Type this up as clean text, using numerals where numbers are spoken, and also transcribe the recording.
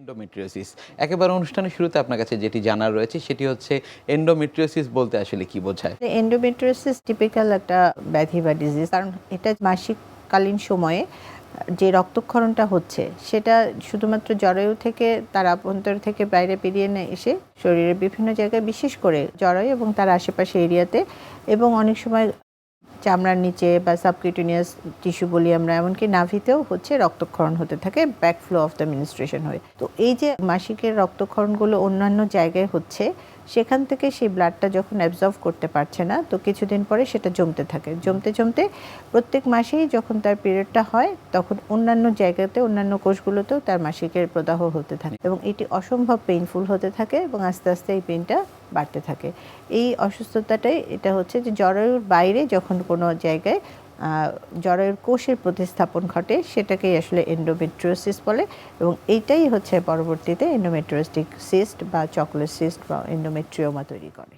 Endometriosis একেবারে অনুষ্ঠানের শুরুতে আপনার কাছে যেটি জানার রয়েছে সেটি হচ্ছে এন্ডোমেট্রিওসিস বলতে আসলে কি বোঝায়? এন্ডোমেট্রিওসিস টিপিক্যাল একটা ব্যাধি বা ডিজিজ, কারণ এটা মাসিককালীন সময়ে যে রক্তক্ষরণটা হচ্ছে সেটা শুধুমাত্র জরায়ু থেকে তার অভ্যন্তর থেকে বাইরে বেরিয়ে না এসে শরীরের বিভিন্ন জায়গায়, বিশেষ করে জরায়ু এবং তার আশেপাশে এরিয়াতে, এবং অনেক সময় চামড়ার নিচে বা সাবকিউটেনিয়াস টিস্যু বলি আমরা, এমনকি নাভিতেও হচ্ছে রক্তক্ষরণ হতে থাকে ব্যাকফ্লো অফ দ্য মিনিস্ট্রেশন হয়ে। তো এই যে মাসিকের রক্তক্ষরণগুলো অন্যান্য জায়গায় হচ্ছে, সেখান থেকে সেই ব্লাডটা যখন অ্যাবজর্ব করতে পারছে না, তো কিছুদিন পরে সেটা জমতে থাকে। জমতে জমতে প্রত্যেক মাসেই যখন তার পিরিয়ডটা হয়, তখন অন্যান্য জায়গাতে, অন্যান্য কোষগুলোতেও তার মাসিকের প্রদাহ হতে থাকে এবং এটি অসম্ভব পেইনফুল হতে থাকে এবং আস্তে আস্তে এই পেইনটা বাড়তে থাকে। এই অসুস্থতাটাই এটা হচ্ছে যে জরায়ুর বাইরে যখন কোনো জায়গায় জরায়ুর কোষের প্রতিস্থাপন ঘটে, সেটাকেই আসলে এন্ডোমেট্রিওসিস বলে, এবং এইটাই হচ্ছে পরবর্তীতে এন্ডোমেট্রিওস্টিক সিস্ট বা চকোলেট সিস্ট বা এন্ডোমেট্রিওমা তৈরি করে।